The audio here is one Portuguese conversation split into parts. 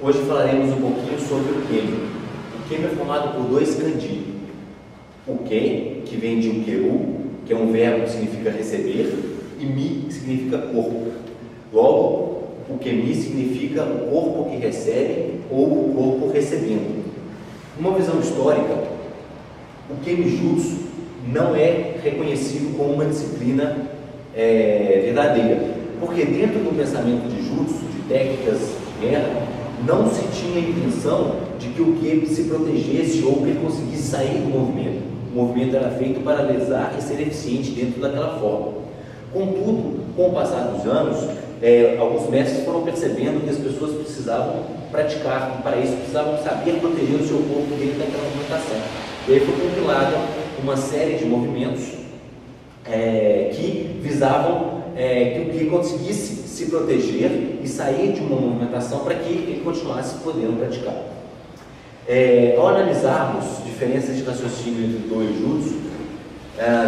Hoje falaremos um pouquinho sobre o Kemi. O Kemi é formado por dois kanji. O Ken, que vem de ukeru, que é um verbo que significa receber, e mi, que significa corpo. Logo, o Kemi significa o corpo que recebe ou o corpo recebendo. Numa visão histórica, o Kemijutsu não é reconhecido como uma disciplina verdadeira, porque dentro do pensamento de jutsu, de técnicas de guerra, não se tinha a intenção de que o Kemi se protegesse ou que ele conseguisse sair do movimento. O movimento era feito para lesar e ser eficiente dentro daquela forma. Contudo, com o passar dos anos, alguns mestres foram percebendo que as pessoas precisavam praticar, e para isso precisavam saber proteger o seu corpo dentro daquela movimentação. E aí foi compilada uma série de movimentos que visavam que o Kemi conseguisse se proteger e sair de uma movimentação para que ele continuasse podendo praticar. Ao analisarmos diferenças de raciocínio entre o Do e o Jutsu,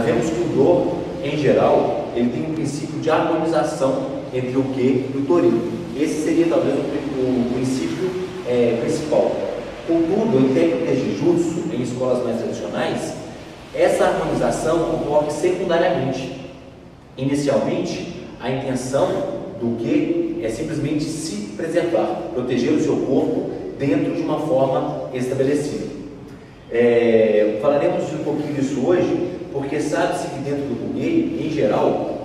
vemos que o Do, em geral, ele tem um princípio de harmonização entre o Ki e o Tori. Esse seria talvez o princípio principal. Contudo, em técnicas de Jutsu, em escolas mais tradicionais, essa harmonização ocorre secundariamente. Inicialmente, a intenção do Ki é simplesmente se preservar, proteger o seu corpo dentro de uma forma estabelecida. Falaremos um pouquinho disso hoje, porque sabe-se que dentro do Bugei, em geral,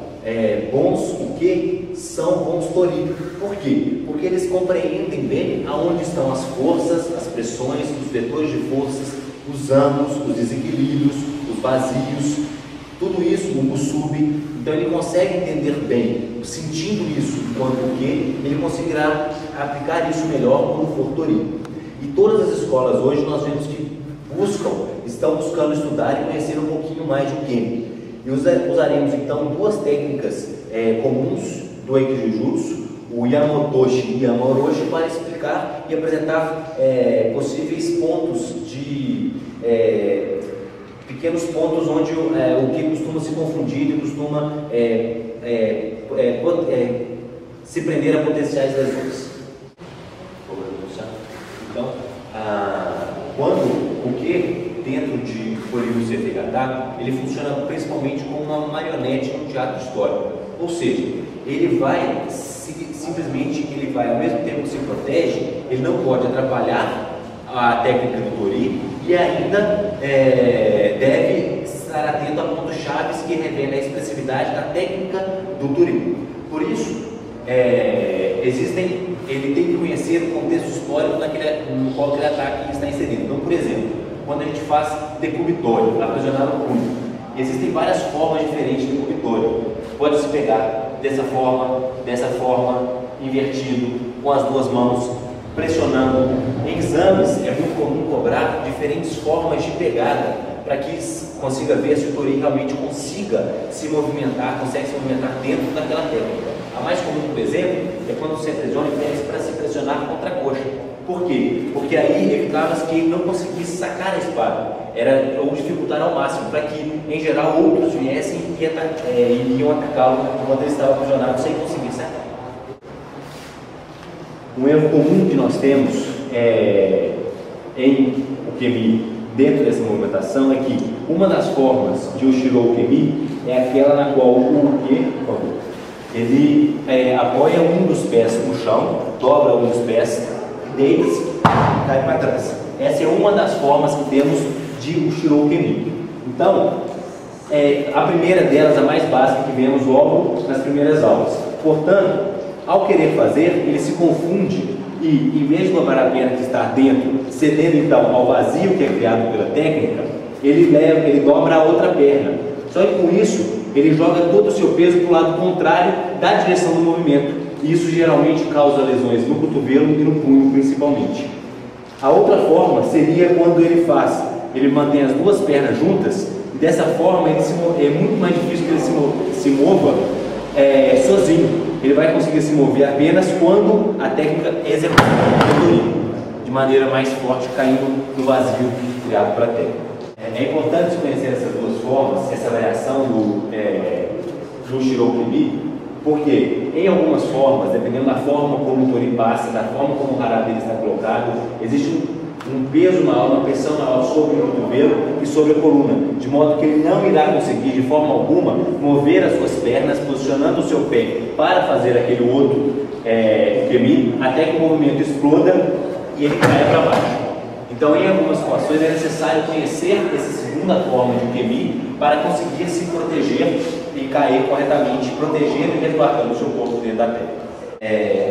bons Uke são bons Tori. Por quê? Porque eles compreendem bem aonde estão as forças, as pressões, os vetores de forças, os ângulos, os desequilíbrios, os vazios, tudo isso no Musubi. Então ele consegue entender bem, sentindo isso enquanto Uke, ele conseguirá aplicar isso melhor quando for Tori. E todas as escolas hoje nós vemos que estão buscando estudar e conhecer um pouquinho mais de Kemi. E usaremos então duas técnicas comuns do Aikijutsu, o Yamotoshi e Yamoroshi, para explicar e apresentar possíveis pontos de pequenos pontos onde o que costuma se confundir e costuma se prender a potenciais lesões. Então, quando o que dentro de Koryu Setegata, ele funciona principalmente como uma marionete no teatro histórico. Ou seja, ele vai simplesmente, ao mesmo tempo que se protege, ele não pode atrapalhar a técnica do Tori e ainda deve estar atento a pontos chaves que revelam a expressividade da técnica do Tori. Por isso, ele tem que conhecer o contexto histórico no qual aquele ataque está inserido. Então, por exemplo, quando a gente faz decubitório, aprisionar o punho, existem várias formas diferentes de decubitório. Pode se pegar dessa forma, invertido, com as duas mãos, pressionando. Em exames é muito comum cobrar diferentes formas de pegada para que consiga ver se o Tori realmente consegue se movimentar dentro daquela técnica. A mais comum, por exemplo, é quando você aprisiona e pede para se pressionar contra a coxa. Por quê? Porque aí evitava-se que ele não conseguisse sacar a espada, ou dificultar ao máximo, para que, em geral, outros viessem e iriam atacá-lo quando ele estava aprisionado sem conseguir sacar. Um erro comum que nós temos em Kemi, dentro dessa movimentação, é que uma das formas de Ushiro Kemi é aquela na qual o Uke, ele apoia um dos pés no chão, dobra um dos pés, deles cai para trás. Essa é uma das formas que temos de Ushiro Kemi. Então, a primeira delas, a mais básica que vemos logo nas primeiras aulas. Portanto, ao querer fazer, ele se confunde e, em vez de dobrar a perna que está dentro, cedendo então ao vazio que é criado pela técnica, ele dobra a outra perna. Só que com isso, ele joga todo o seu peso para o lado contrário da direção do movimento. E isso geralmente causa lesões no cotovelo e no punho, principalmente. A outra forma seria quando ele mantém as duas pernas juntas, e dessa forma é muito mais difícil que ele se mova sozinho. Ele vai conseguir se mover apenas quando a técnica é executada de maneira mais forte, caindo no vazio criado pela técnica. É importante conhecer essas duas formas, essa variação do Ushiro Kemi, Porque em algumas formas, dependendo da forma como o tori passa, da forma como o hará dele está colocado, existe um peso maior, uma pressão maior sobre o cotovelo e sobre a coluna, de modo que ele não irá conseguir de forma alguma mover as suas pernas, posicionando o seu pé para fazer aquele outro ukemi, até que o movimento exploda e ele caia para baixo. Então, em algumas situações é necessário conhecer essa segunda forma de ukemi para conseguir se proteger e cair corretamente, protegendo e resguardando o seu corpo dentro da técnica.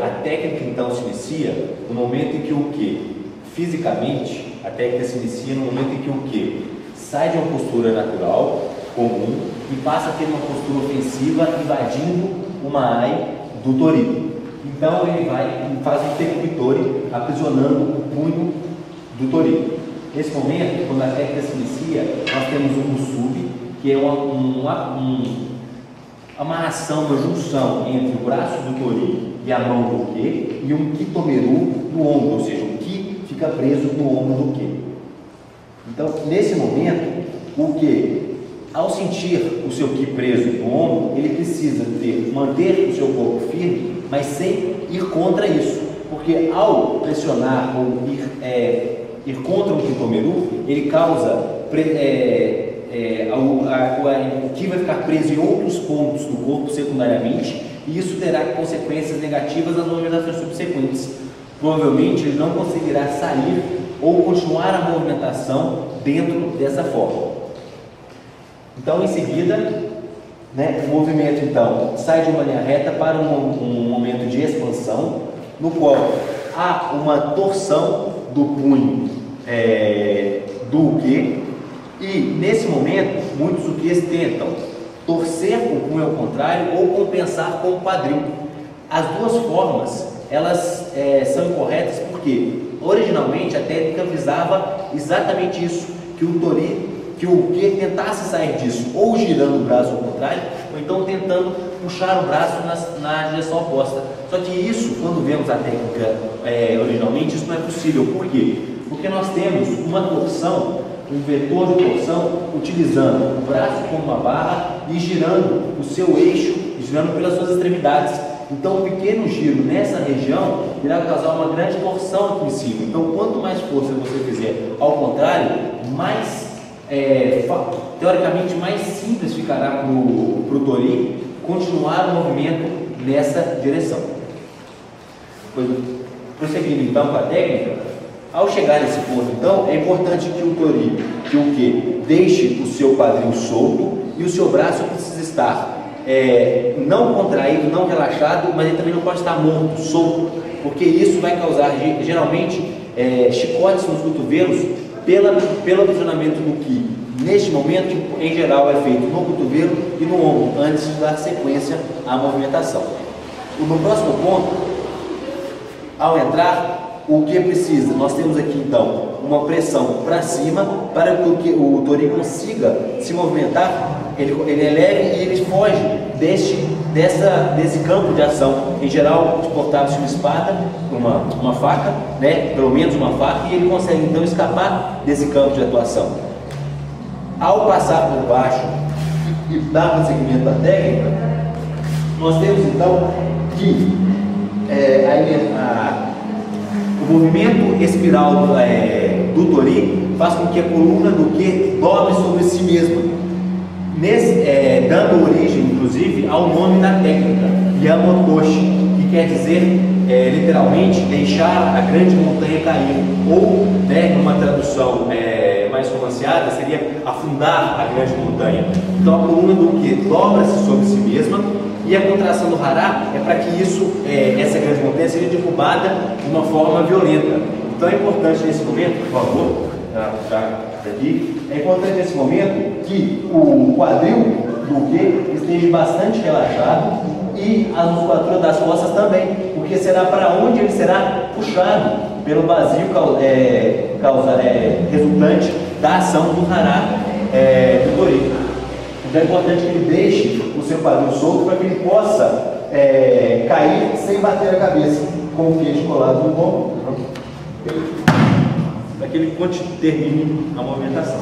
A técnica então se inicia no momento em que o que? Fisicamente, a técnica se inicia no momento em que o que? Sai de uma postura natural, comum, e passa a ter uma postura ofensiva, invadindo uma ai do tori. Então ele vai e faz um tekitori, aprisionando o punho do tori. Nesse momento, quando a técnica se inicia, nós temos um musubi, que é uma amarração, uma junção entre o braço do tori e a mão do uke, e um kitomeru no ombro, ou seja, o ki fica preso no ombro do uke. Então, nesse momento, o uke, ao sentir o seu ki preso no ombro, ele precisa manter o seu corpo firme, mas sem ir contra isso, porque ao pressionar ou ir contra o kitomeru, ele causa o ki vai ficar preso em outros pontos do corpo secundariamente, e isso terá consequências negativas nas movimentações subsequentes. Provavelmente ele não conseguirá sair ou continuar a movimentação dentro dessa forma. Então, em seguida, o movimento então sai de uma linha reta para um momento de expansão, no qual há uma torção do punho do uke, e nesse momento muitos ukes tentam torcer o punho ao contrário ou compensar com o quadril. As duas formas elas são incorretas porque originalmente a técnica visava exatamente isso, que o uke tentasse sair disso, ou girando o braço ao contrário, ou então tentando puxar o braço na direção oposta. Só que isso, quando vemos a técnica originalmente, isso não é possível. Por quê? Porque nós temos uma torção, um vetor de torção, utilizando o braço como uma barra e girando o seu eixo, girando pelas suas extremidades. Então, um pequeno giro nessa região irá causar uma grande torção aqui em cima. Então, quanto mais força você fizer ao contrário, mais, teoricamente, mais simples ficará para o tori continuar o movimento nessa direção. Prosseguindo então com a técnica, ao chegar nesse ponto, então, é importante que o tori, que o que deixe o seu quadril solto e o seu braço precisa estar não contraído, não relaxado, mas ele também não pode estar morto, solto, porque isso vai causar geralmente chicotes nos cotovelos pelo aprisionamento do ki. Neste momento, em geral, é feito no cotovelo e no ombro, antes de dar sequência à movimentação. No próximo ponto, ao entrar, o que precisa? Nós temos aqui então uma pressão para cima para que o tori consiga se movimentar, ele eleve e ele foge desse campo de ação. Em geral, portava-se uma espada, uma faca, pelo menos uma faca, e ele consegue então escapar desse campo de atuação. Ao passar por baixo e dar prosseguimento à técnica, nós temos então que o movimento espiral do tori faz com que a coluna do uke dobre sobre si mesma, dando origem, inclusive, ao nome da técnica, Yamotoshi, que quer dizer, literalmente, deixar a grande montanha cair, ou, numa tradução mais romanceada, seria afundar a grande montanha. Então, a coluna do uke dobra-se sobre si mesma, e a contração do hará é para que essa grande montanha seja derrubada de uma forma violenta. Então é importante nesse momento, por favor, é importante nesse momento que o quadril do uke esteja bastante relaxado e a musculatura das costas também, porque será para onde ele será puxado pelo vazio resultante da ação do hará do tori. Então é importante que ele deixe o seu quadril solto para que ele possa cair sem bater a cabeça, com o queixo colado no ombro, para que ele termine a movimentação.